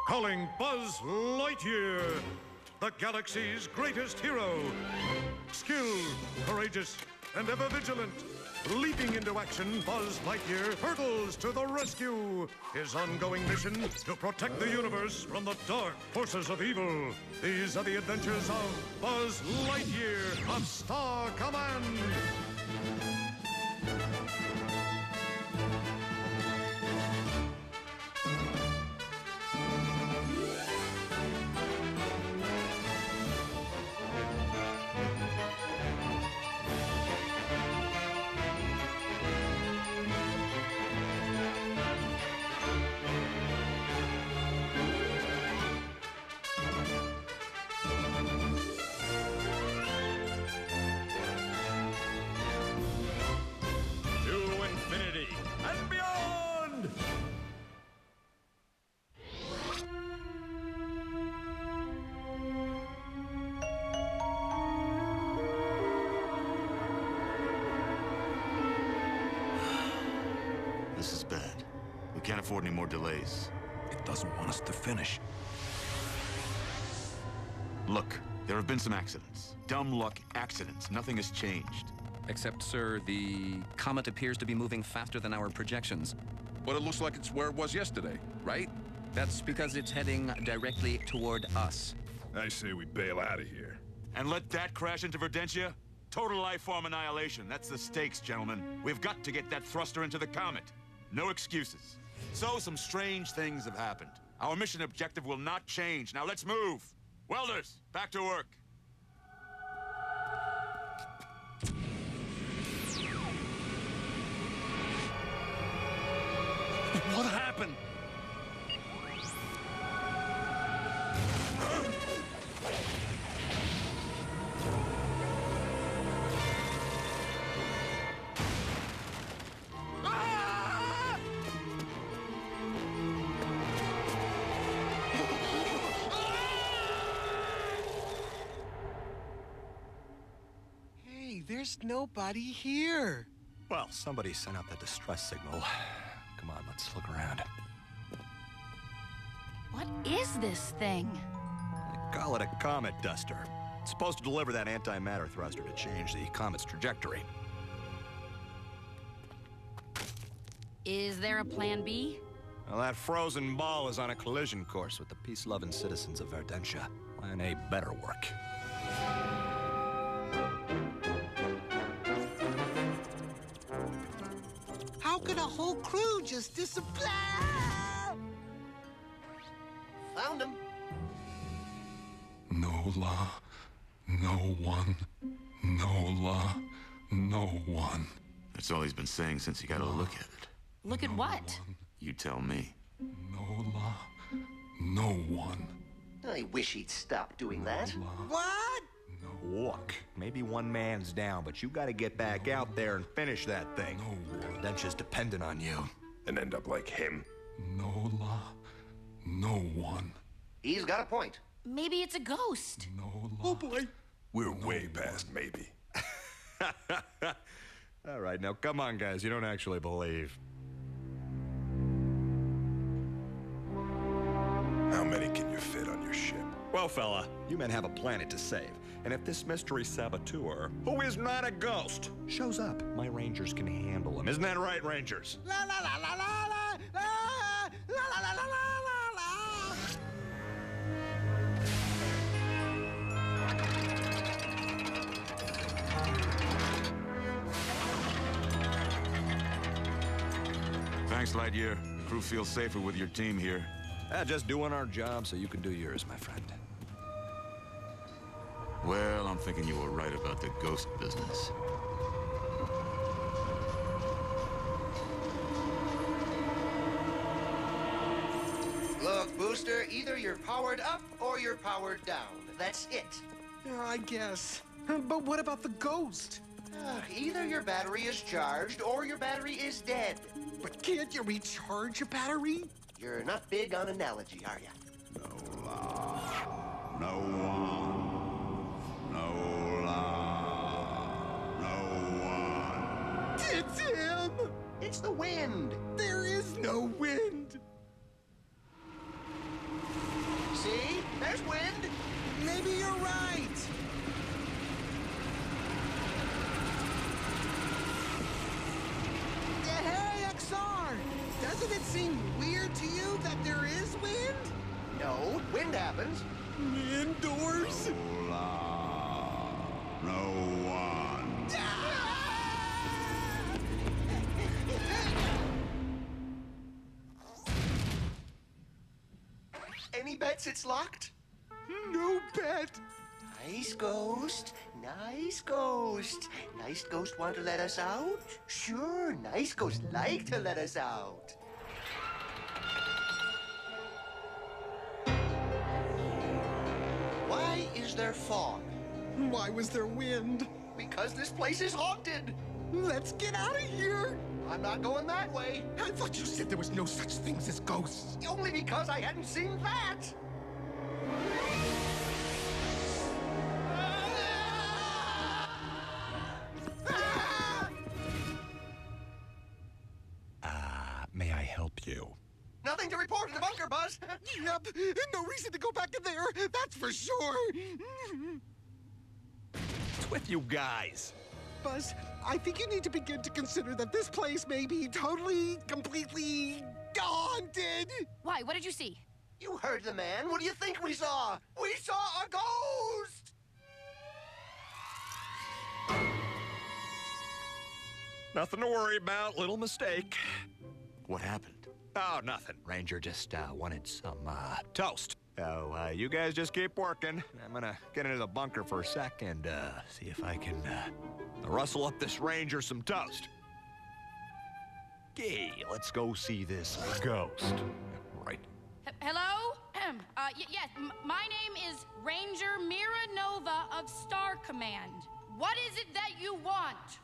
Calling Buzz Lightyear, the galaxy's greatest hero. Skilled, courageous, and ever vigilant. Leaping into action, Buzz Lightyear hurtles to the rescue. His ongoing mission to protect the universe from the dark forces of evil. These are the adventures of Buzz Lightyear of Star Command. And beyond! This is bad. We can't afford any more delays. It doesn't want us to finish. Look, there have been some accidents. Dumb luck accidents. Nothing has changed. Except, sir, the comet appears to be moving faster than our projections. But it looks like it's where it was yesterday, right? That's because it's heading directly toward us. I say we bail out of here. And let that crash into Verdentia? Total life form annihilation. That's the stakes, gentlemen. We've got to get that thruster into the comet. No excuses. So some strange things have happened. Our mission objective will not change. Now let's move. Welders, back to work. What happened? Hey, there's nobody here. Well, somebody sent out that distress signal. Come on, let's look around. What is this thing? They call it a comet duster. It's supposed to deliver that antimatter thruster to change the comet's trajectory. Is there a plan B? Well, that frozen ball is on a collision course with the peace-loving citizens of Verdentia. Plan A better work. How could a whole crew just disappear? Found him. No law, no one. No law, no one. That's all he's been saying since he got a look at it. Look at what? You tell me. No law, no one. I wish he'd stop doing that. What? Look, maybe one man's down, but you gotta get back out there and finish that thing. Verdentia's dependent on you. And end up like him. No law, no one. He's got a point. Maybe it's a ghost. No law. Oh, boy. We're way past maybe. All right, now come on, guys. You don't actually believe. How many can you fit on your ship? Well, fella, you men have a planet to save. And if this mystery saboteur, who is not a ghost, shows up, my Rangers can handle him. Isn't that right, Rangers? La la la la la la la la la la la la. Thanks, Lightyear. Crew feels safer with your team here. Just doing our job so you can do yours, my friend. Well, I'm thinking you were right about the ghost business. Look, Booster, either you're powered up or you're powered down. That's it. Yeah, I guess. But what about the ghost? Either your battery is charged or your battery is dead. But can't you recharge a battery? You're not big on analogy, are you? No law, no one. No law, no one. It's him! It's the wind. There is no wind. There's wind. Maybe you're right. Hey, XR! Doesn't it seem weird to you that there is wind? No, wind happens. Indoors? No one. Any bets it's locked? No bet. Nice ghost. Nice ghost. Nice ghost want to let us out? Sure, nice ghost like to let us out. Why is there fog? Why was there wind? Because this place is haunted. Let's get out of here. I'm not going that way. I thought you said there was no such things as ghosts. Only because I hadn't seen that. May I help you? Nothing to report in the bunker, Buzz. Yep, no reason to go back in there, that's for sure. What's with you guys? Buzz, I think you need to begin to consider that this place may be totally, completely haunted. Why? What did you see? You heard the man. What do you think we saw? We saw a ghost! Nothing to worry about. Little mistake. What happened? Oh, nothing. Ranger just wanted some toast. So you guys just keep working. I'm gonna get into the bunker for a sec and see if I can rustle up this Ranger some toast. Okay, let's go see this ghost. Right. Hello? Yes, my name is Ranger Mira Nova of Star Command. What is it that you want?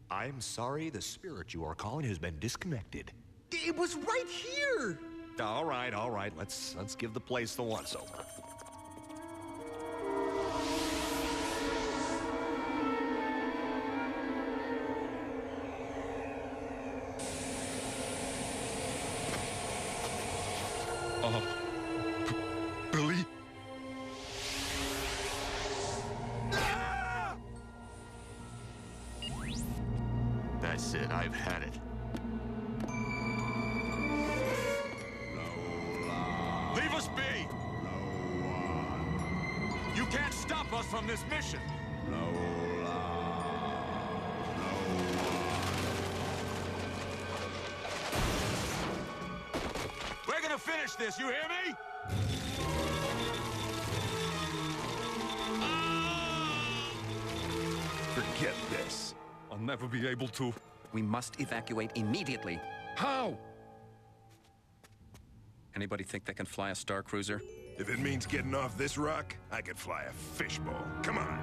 I'm sorry, the spirit you are calling has been disconnected. It was right here. All right. Let's give the place the once-over. Billy? That's it. I've had it. Leave us be! You can't stop us from this mission! We're gonna finish this, you hear me? Forget this. I'll never be able to. We must evacuate immediately. How? Anybody think they can fly a Star Cruiser? If it means getting off this rock, I could fly a fishbowl. Come on.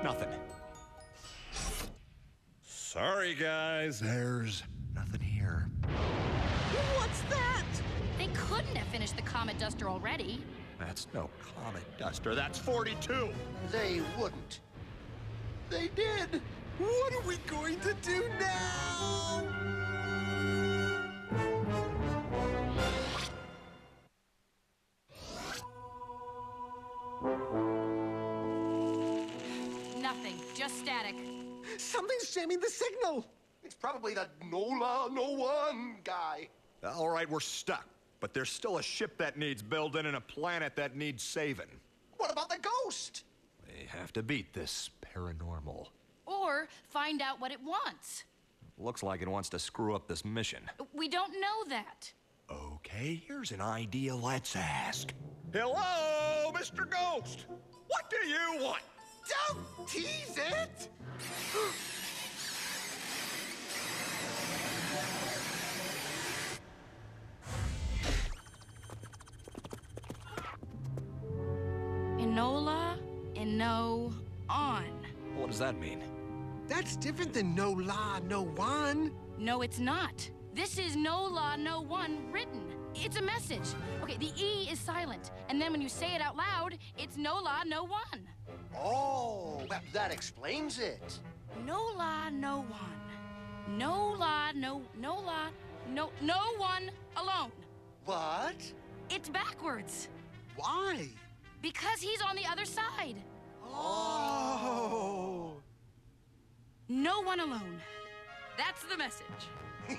Nothing. Sorry, guys. There's nothing here. What's that? They couldn't have finished the Comet Duster already. That's no Comet Duster. That's 42. They wouldn't. They did. What are we going to do now? Nothing, just static. Something's jamming the signal. It's probably the NOLA, no one guy. All right, we're stuck. But there's still a ship that needs building and a planet that needs saving. What about the ghost? We have to beat this paranormal. Or find out what it wants. Looks like it wants to screw up this mission. We don't know that. Okay, here's an idea. Let's ask. Hello, Mr. Ghost. What do you want? Don't tease it. Enola, Eno, on. What does that mean? That's different than no la, no one. No, it's not. This is no law, no one written. It's a message. Okay, the E is silent. And then when you say it out loud, it's no law, no one. Oh, well, that explains it. No law, no one. No law, no one alone. What? It's backwards. Why? Because he's on the other side. Oh. No one alone. That's the message.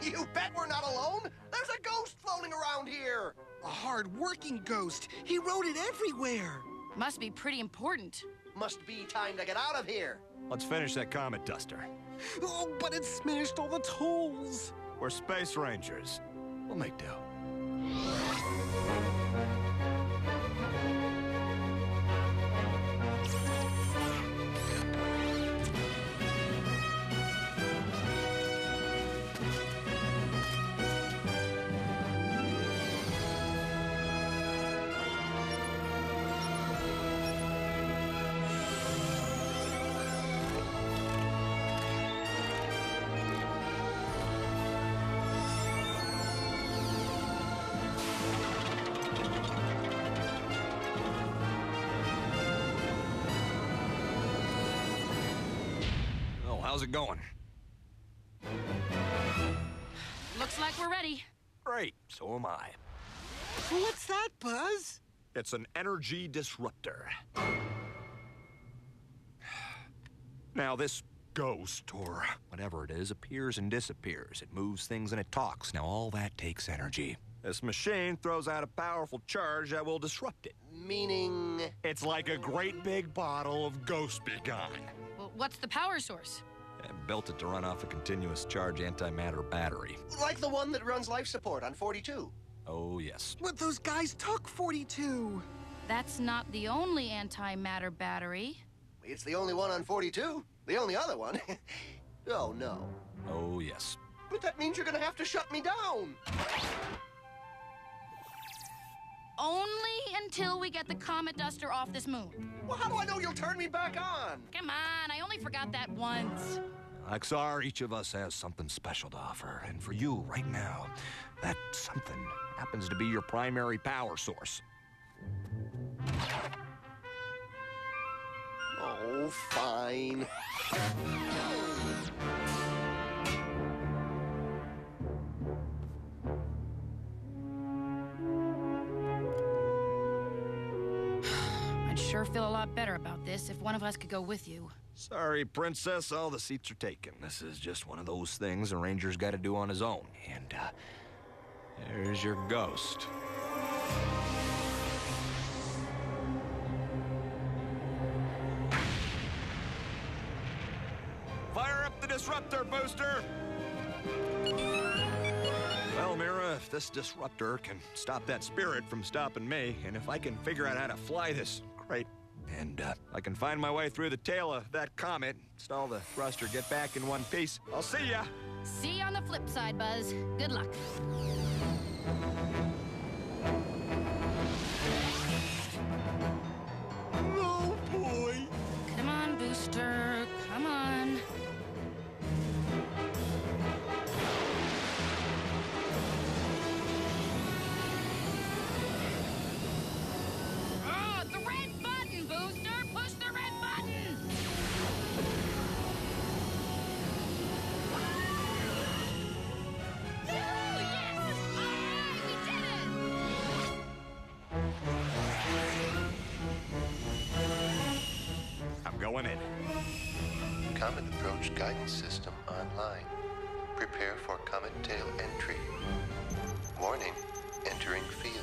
You bet we're not alone. There's a ghost floating around here. A hard-working ghost. He wrote it everywhere. Must be pretty important. Must be time to get out of here. Let's finish that comet duster. Oh, but it smashed all the tools. We're space rangers. We'll make do. How's it going? Looks like we're ready. Great, so am I. What's that, Buzz? It's an energy disruptor. Now, this ghost, or whatever it is, appears and disappears. It moves things and it talks. Now, all that takes energy. This machine throws out a powerful charge that will disrupt it. Meaning? It's like a great big bottle of Ghost Be Gone. Well, what's the power source? I built it to run off a continuous charge antimatter battery. Like the one that runs life support on 42. Oh, yes. But those guys took 42. That's not the only antimatter battery. It's the only one on 42. The only other one. Oh, no. Oh, yes. But that means you're gonna have to shut me down. Only until we get the comet duster off this moon. Well, how do I know you'll turn me back on? Come on, I only forgot that once. XR, each of us has something special to offer. And for you, right now, that something happens to be your primary power source. Oh, fine. I'd sure feel a lot better about this if one of us could go with you. Sorry, Princess, all the seats are taken. This is just one of those things a ranger's got to do on his own. And, there's your ghost. Fire up the disruptor booster! Well, Mira, if this disruptor can stop that spirit from stopping me, and if I can figure out how to fly this crate, and I can find my way through the tail of that comet, install the thruster, get back in one piece, I'll see ya! See you on the flip side, Buzz. Good luck. Oh, boy. Come on, Booster. Come on. Oh, the red button, Booster! Push the red button! Oh, yes! All right, we did it! I'm going in. Comet Approach Guidance System online. Prepare for Comet Tail entry. Warning, entering field.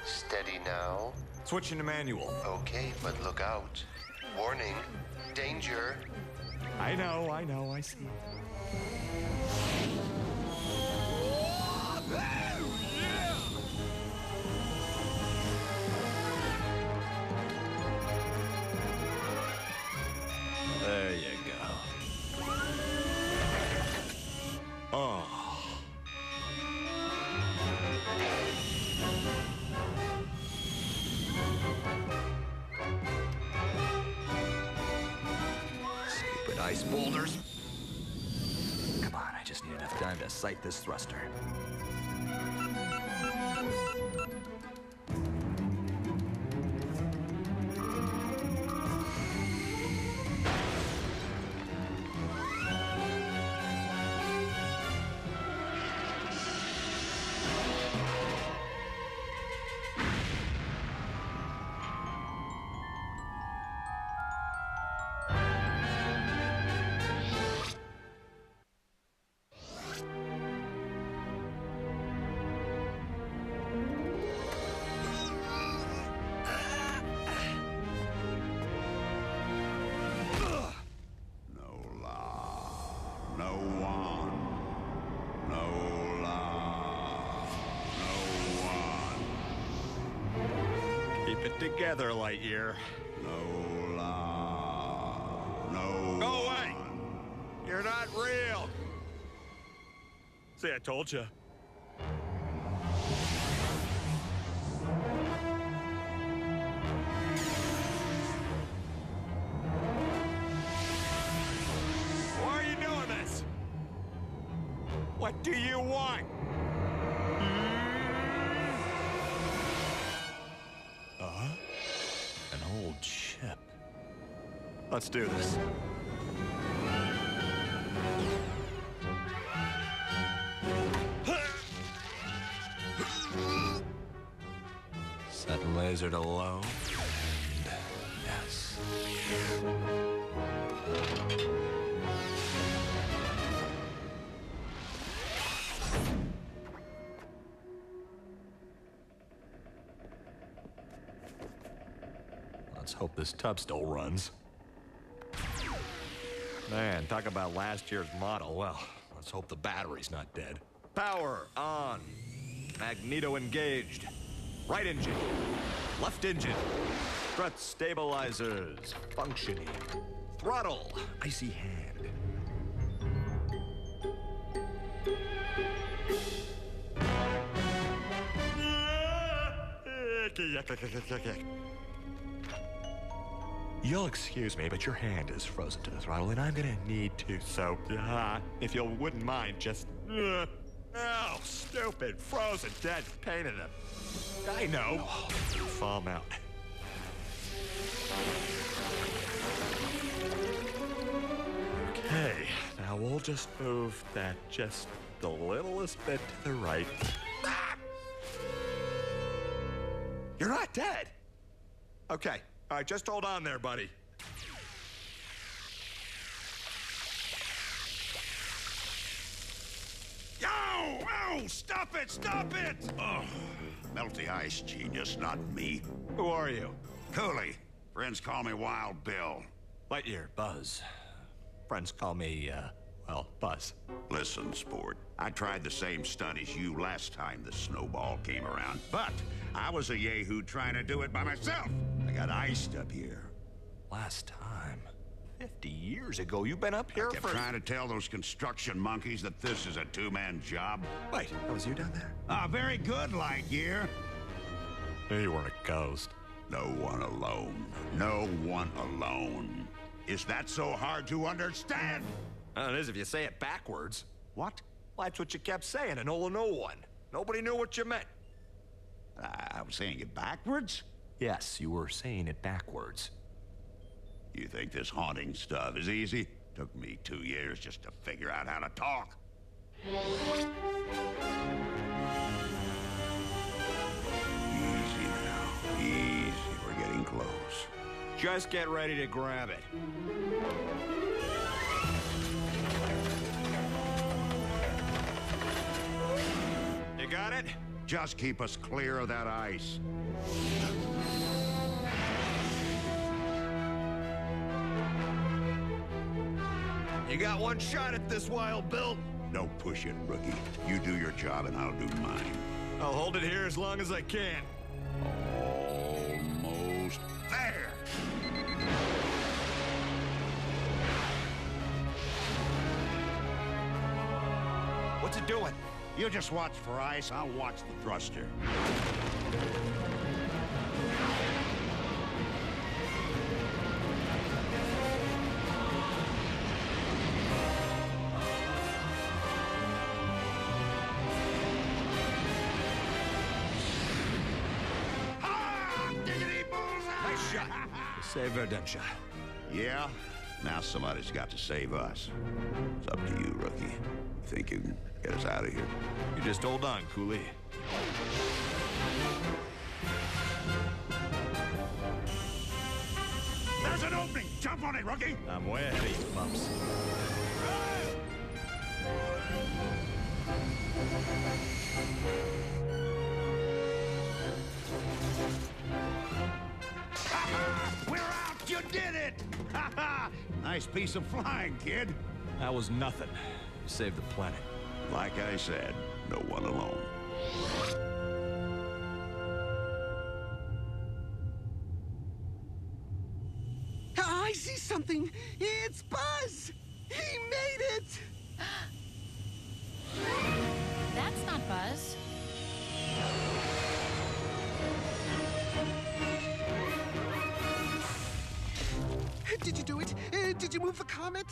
Steady now. Switching to manual. Okay, but look out. Warning, danger. I know, I see. There you go. Oh. Stupid ice boulders. Come on, I just need enough time to sight this thruster. Keep it together, Lightyear. No. Go away! You're not real! See, I told you. Why are you doing this? What do you want? An old ship. Let's do this. Set laser to low. And yes. Let's hope this tub still runs. Man, talk about last year's model. Well, let's hope the battery's not dead. Power on. Magneto engaged. Right engine. Left engine. Strut stabilizers functioning. Throttle. Icy hand. You'll excuse me, but your hand is frozen to the throttle, and I'm gonna need to, so, if you wouldn't mind, just, oh, stupid, frozen, dead, pain in the... I know. Fall out. Okay, now we'll just move that just the littlest bit to the right. Ah! You're not dead. Okay. All right, just hold on there, buddy. Ow! Stop it! Stop it! Oh, melty ice genius, not me. Who are you? Cooley. Friends call me Wild Bill. Lightyear, Buzz. Friends call me, well, Buzz. Listen, sport. I tried the same stunt as you last time the snowball came around, but I was a yahoo trying to do it by myself. I got iced up here. Last time? 50 years ago, you've been up here I kept trying to tell those construction monkeys that this is a two-man job. Wait, that was you down there? Ah, very good, Lightyear. You weren't a ghost. No one alone. No one alone. Is that so hard to understand? It is if you say it backwards. What? Well, that's what you kept saying in 001. Nobody knew what you meant. I was saying it backwards? Yes, you were saying it backwards. You think this haunting stuff is easy? Took me 2 years just to figure out how to talk. Easy now. Easy. We're getting close. Just get ready to grab it. You got it? Just keep us clear of that ice. You got one shot at this, Wild Bill. Don't push it, rookie. You do your job and I'll do mine. I'll hold it here as long as I can. Almost there. What's it doing? You just watch for ice, I'll watch the thruster. Nice shot. Save Verdentia. Yeah? Now somebody's got to save us. It's up to you, rookie. You think you can get us out of here? You just hold on, Cooley. There's an opening! Jump on it, rookie! I'm way ahead of you, pups. We're out! You did it! Nice piece of flying, kid. That was nothing. You saved the planet. Like I said, no one alone. see something. It's Buzz. He made it. That's not Buzz. Did you do it? Did you move the comet?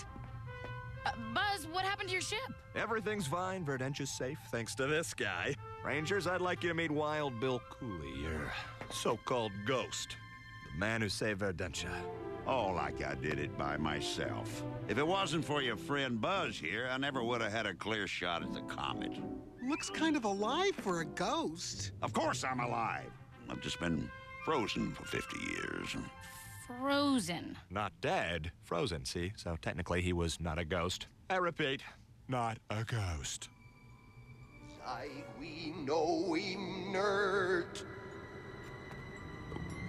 Buzz, what happened to your ship? Everything's fine. Verdentia's safe, thanks to this guy. Rangers, I'd like you to meet Wild Bill Cooley, your so-called ghost. The man who saved Verdentia. Oh, like I did it by myself. If it wasn't for your friend Buzz here, I never would have had a clear shot at the comet. Looks kind of alive for a ghost. Of course I'm alive. I've just been frozen for 50 years. Frozen. Not dead. Frozen, see? So technically he was not a ghost. I repeat, not a ghost. Zeig we know him nerd.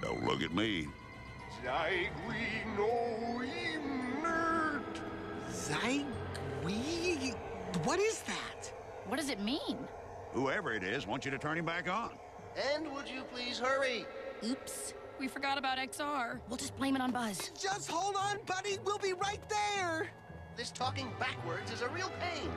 Don't look at me. Zeig we know him nerd. Zeig? What is that? What does it mean? Whoever it is wants you to turn him back on. And would you please hurry? Oops. We forgot about XR. We'll just blame it on Buzz. Just hold on, buddy. We'll be right there. This talking backwards is a real pain.